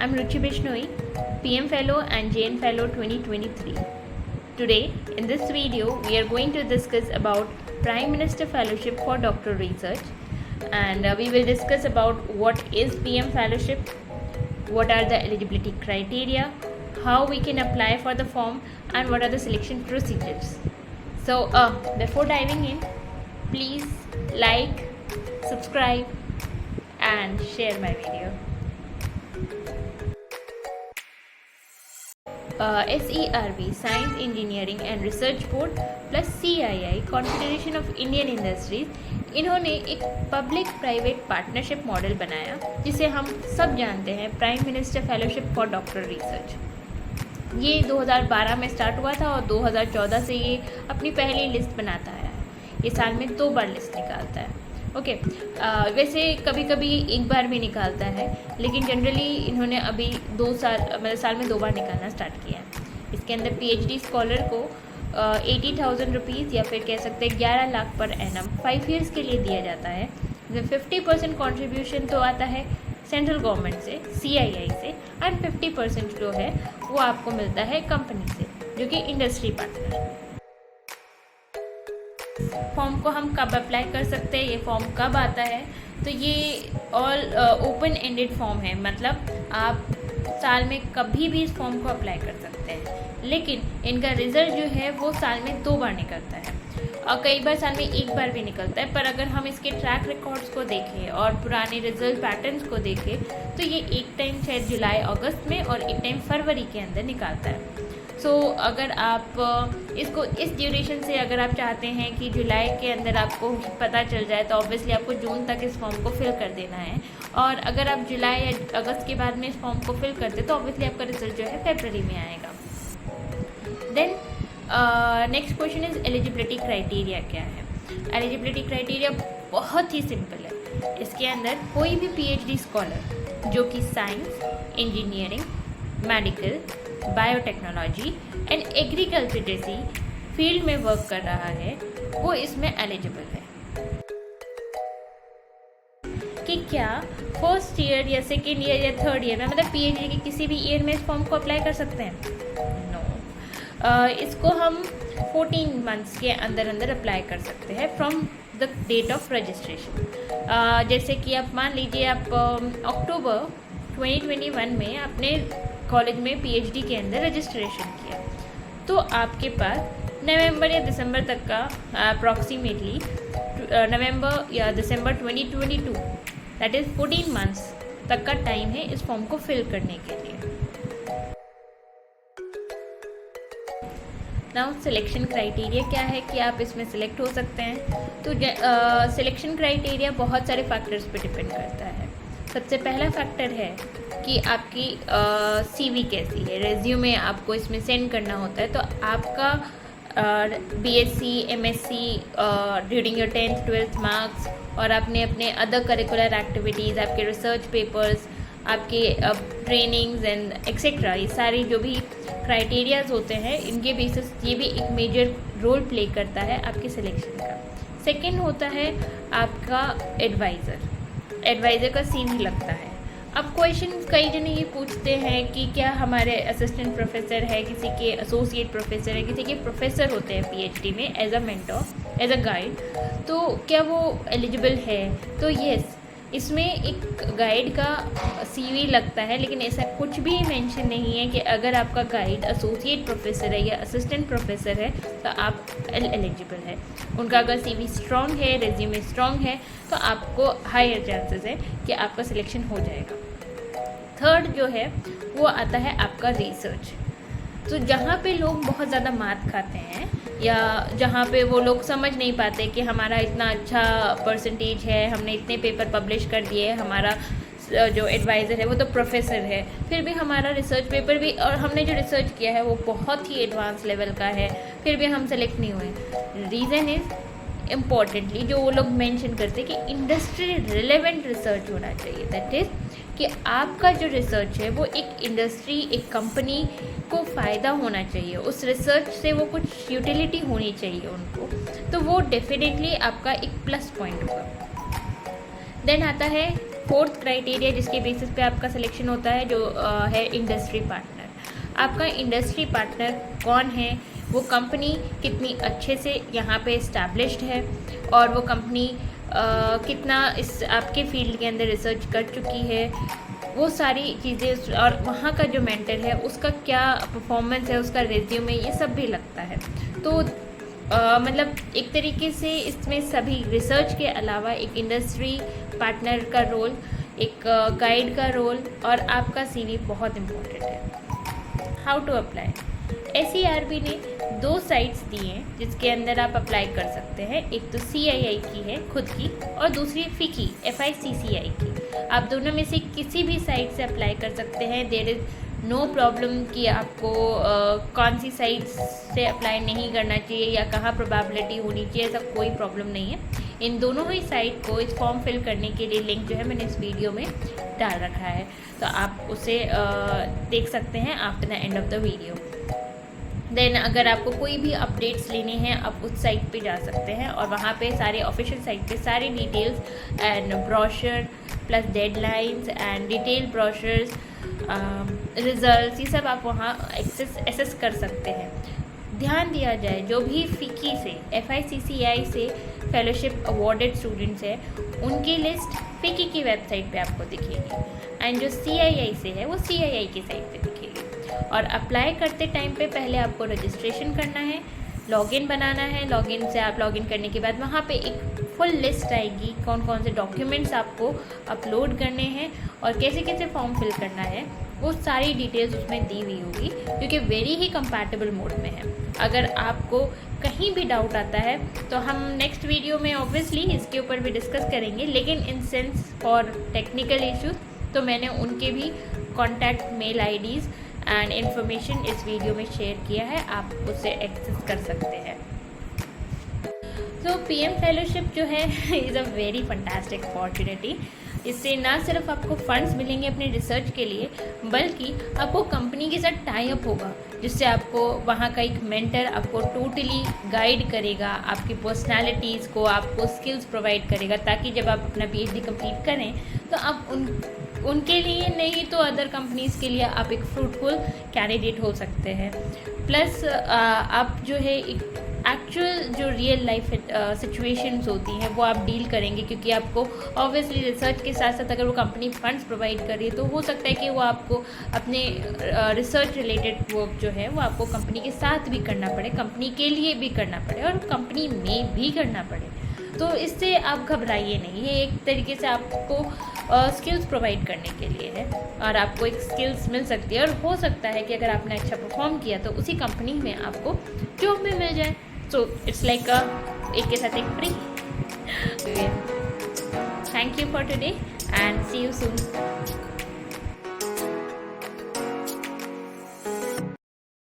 I'm Ruchi Bishnoi, PM Fellow and JN Fellow 2023. Today, in this video, we are going to discuss about Prime Minister Fellowship for Doctoral Research, and we will discuss about what is PM Fellowship, what are the eligibility criteria, how we can apply for the form, and what are the selection procedures. So, before diving in, please like, subscribe, and share my video. SERB Science Engineering and research board plus CII confederation of Indian industries इन्होंने एक public private partnership model बनाया जिसे हम सब जानते हैं prime minister fellowship for doctoral research. ये 2012 में स्टार्ट हुआ था और 2014 से ये अपनी पहली लिस्ट बनाता है। ये साल में 2 बार लिस्ट निकालता है। ओके वैसे कभी कभी एक बार भी निकालता है, लेकिन जनरली इन्होंने अभी 2 साल मतलब साल में 2 बार निकालना स्टार्ट किया है। इसके अंदर PhD स्कॉलर को 80,000 रुपीज़ या फिर कह सकते हैं 11 लाख पर एनम 5 ईयर्स के लिए दिया जाता है। 50% कॉन्ट्रीब्यूशन तो आता है सेंट्रल गवर्नमेंट से, CII से, एंड 50% जो है वो आपको मिलता है कंपनी से, जो कि इंडस्ट्री पार्टनर है। फॉर्म को हम कब अप्लाई कर सकते हैं, ये फॉर्म कब आता है, तो ये ऑल ओपन एंडेड फॉर्म है, मतलब आप साल में कभी भी इस फॉर्म को अप्लाई कर सकते हैं। लेकिन इनका रिज़ल्ट जो है वो साल में 2 बार निकलता है और कई बार साल में 1 बार भी निकलता है। पर अगर हम इसके ट्रैक रिकॉर्ड्स को देखें और पुराने रिजल्ट पैटर्न्स को देखें तो ये एक टाइम शायद जुलाई अगस्त में और एक टाइम फरवरी के अंदर निकालता है। सो अगर आप इसको इस ड्यूरेशन से अगर आप चाहते हैं कि जुलाई के अंदर आपको पता चल जाए तो ऑब्वियसली आपको जून तक इस फॉर्म को फिल कर देना है, और अगर आप जुलाई या अगस्त के बाद में इस फॉर्म को फिल करते तो ऑब्वियसली आपका रिजल्ट जो है फरवरी में आएगा। Then next question is eligibility criteria क्या है। एलिजिबिलिटी क्राइटेरिया बहुत ही सिंपल है। इसके अंदर कोई भी PhD स्कॉलर जो कि science, engineering, medical, biotechnology and agriculture जैसी फील्ड में वर्क कर रहा है वो इसमें एलिजिबल है। कि क्या फर्स्ट ईयर या सेकेंड ईयर या थर्ड ईयर में, मतलब PhD के किसी भी ईयर में इस फॉर्म को अप्लाई कर सकते हैं? नो। इसको हम 14 मंथ्स के अंदर अंदर अप्लाई कर सकते हैं from the date of registration. जैसे कि आप मान लीजिए आप अक्टूबर 2021 में अपने कॉलेज में PhD के अंदर रजिस्ट्रेशन किया, तो आपके पास नवंबर या दिसंबर तक का अप्रॉक्सीमेटली नवंबर या दिसंबर 2022 दैट इज़ 14 मंथ्स तक का टाइम है इस फॉर्म को फिल करने के लिए। नाउ सिलेक्शन क्राइटेरिया क्या है कि आप इसमें सिलेक्ट हो सकते हैं। तो सिलेक्शन क्राइटेरिया बहुत सारे फैक्टर्स पे डिपेंड करता है। सबसे पहला फैक्टर है कि आपकी CV कैसी है, रेज्यूमे आपको इसमें सेंड करना होता है। तो आपका BSc, MSc during your 10th 12th marks और आपने अपने अदर करिकुलर एक्टिविटीज़, आपके रिसर्च पेपर्स, आपके ट्रेनिंग्स एंड एक्सेट्रा, ये सारी जो भी क्राइटेरियाज होते हैं इनके बेसिस ये भी एक मेजर रोल प्ले करता है आपके सिलेक्शन का। सेकंड होता है आपका एडवाइज़र का CV लगता है। अब क्वेश्चन कई जने ये पूछते हैं कि क्या हमारे असिस्टेंट प्रोफेसर है, किसी के एसोसिएट प्रोफेसर है, किसी के प्रोफेसर होते हैं PhD में as a mentor, as a guide, तो क्या वो एलिजिबल है? तो येस, इसमें एक गाइड का CV लगता है, लेकिन ऐसा कुछ भी मेंशन नहीं है कि अगर आपका गाइड एसोसिएट प्रोफेसर है या असिस्टेंट प्रोफेसर है तो आप एलिजिबल है। उनका अगर CV स्ट्रॉन्ग है, रेज्यूमे स्ट्रॉन्ग है, तो आपको हायर चांसेस है कि आपका सिलेक्शन हो जाएगा। थर्ड जो है वो आता है आपका रिसर्च। तो जहाँ पे लोग बहुत ज़्यादा मात खाते हैं या जहाँ पे वो लोग समझ नहीं पाते कि हमारा इतना अच्छा परसेंटेज है, हमने इतने पेपर पब्लिश कर दिए, हमारा जो एडवाइज़र है वो तो प्रोफेसर है, फिर भी हमारा रिसर्च पेपर भी और हमने जो रिसर्च किया है वो बहुत ही एडवांस लेवल का है, फिर भी हम सेलेक्ट नहीं हुए। रीज़न इज़ इम्पॉर्टेंटली जो वो लोग मेंशन करते हैं कि इंडस्ट्री रिलेवेंट रिसर्च होना चाहिए। दैट इज़ कि आपका जो रिसर्च है वो एक इंडस्ट्री, एक कंपनी को फ़ायदा होना चाहिए, उस रिसर्च से वो कुछ यूटिलिटी होनी चाहिए उनको, तो वो डेफिनेटली आपका एक प्लस पॉइंट होगा। देन आता है फोर्थ क्राइटेरिया जिसके बेसिस पे आपका सिलेक्शन होता है जो है इंडस्ट्री पार्टनर। आपका इंडस्ट्री पार्टनर कौन है, वो कंपनी कितनी अच्छे से यहाँ पे इस्टेब्लिश्ड है और वो कंपनी कितना इस आपके फील्ड के अंदर रिसर्च कर चुकी है, वो सारी चीज़ें, और वहाँ का जो मेंटर है उसका क्या परफॉर्मेंस है, उसका रिज्यूमे, ये सब भी लगता है। तो मतलब एक तरीके से इसमें सभी रिसर्च के अलावा एक इंडस्ट्री पार्टनर का रोल, एक गाइड का रोल और आपका सीवी बहुत इम्पोर्टेंट है। हाउ टू अप्लाई, SERB ने 2 साइट्स दी हैं जिसके अंदर आप अप्लाई कर सकते हैं। एक तो CII की है खुद की और दूसरी FICCI FICCI की। आप दोनों में से किसी भी साइट से अप्लाई कर सकते हैं। देयर इज़ नो प्रॉब्लम कि आपको कौन सी साइट से अप्लाई नहीं करना चाहिए या कहाँ प्रोबेबिलिटी होनी चाहिए, ऐसा कोई प्रॉब्लम नहीं है। इन दोनों ही साइट को इस फॉर्म फिल करने के लिए लिंक जो है मैंने इस वीडियो में डाल रखा है, तो आप उसे देख सकते हैं after the end of the video. Then अगर आपको कोई भी अपडेट्स लेने हैं आप उस साइट पे जा सकते हैं और वहाँ पे सारे ऑफिशियल साइट पे सारी details and brochure plus deadlines and detail brochures, results, ये सब आप वहाँ एसेस कर सकते हैं। ध्यान दिया जाए, जो भी FICCI से FICCI से फेलोशिप अवॉर्डेड स्टूडेंट्स हैं उनकी लिस्ट FICCI की वेबसाइट पे आपको दिखेगी एंड जो CII से है वो CII की साइट पे दिखेगी। और अप्लाई करते टाइम पे पहले आपको रजिस्ट्रेशन करना है, लॉगिन बनाना है। लॉगिन से आप लॉगिन करने के बाद वहाँ पे एक फुल लिस्ट आएगी कौन कौन से डॉक्यूमेंट्स आपको अपलोड करने हैं और कैसे कैसे फॉर्म फिल करना है, वो सारी डिटेल्स उसमें दी हुई होगी जो कि वेरी ही कंपैटिबल मोड में है। अगर आपको कहीं भी डाउट आता है तो हम नेक्स्ट वीडियो में ऑब्वियसली इसके ऊपर भी डिस्कस करेंगे, लेकिन in sense for technical issues तो मैंने उनके भी contact mail IDs and information इस वीडियो में शेयर किया है, आप उसे एक्सेस कर सकते हैं। तो PM फेलोशिप जो है is a very fantastic opportunity. इससे ना सिर्फ आपको फंड्स मिलेंगे अपने रिसर्च के लिए, बल्कि आपको कंपनी के साथ टाई अप होगा जिससे आपको वहाँ का एक मेंटर आपको टोटली गाइड करेगा, आपकी पर्सनालिटीज़ को, आपको स्किल्स प्रोवाइड करेगा, ताकि जब आप अपना PhD कंप्लीट करें तो आप उनके लिए नहीं तो अदर कंपनीज़ के लिए आप एक फ्रूटफुल कैंडिडेट हो सकते हैं। प्लस आप जो है एक एक्चुअल जो रियल लाइफ सिचुएशंस होती हैं वो आप डील करेंगे, क्योंकि आपको ऑब्वियसली रिसर्च के साथ साथ अगर वो कंपनी फंड्स प्रोवाइड कर रही है तो हो सकता है कि वो आपको अपने रिसर्च रिलेटेड वर्क जो है वो आपको कंपनी के साथ भी करना पड़े, कंपनी के लिए भी करना पड़े और कंपनी में भी करना पड़े। तो इससे आप घबराइए नहीं, ये एक तरीके से आपको स्किल्स प्रोवाइड करने के लिए है और आपको एक स्किल्स मिल सकती है और हो सकता है कि अगर आपने अच्छा परफॉर्म किया तो उसी कंपनी में आपको जॉब भी मिल जाए। सो इट्स लाइक एक के साथ एक free. Thank you for today and see you soon.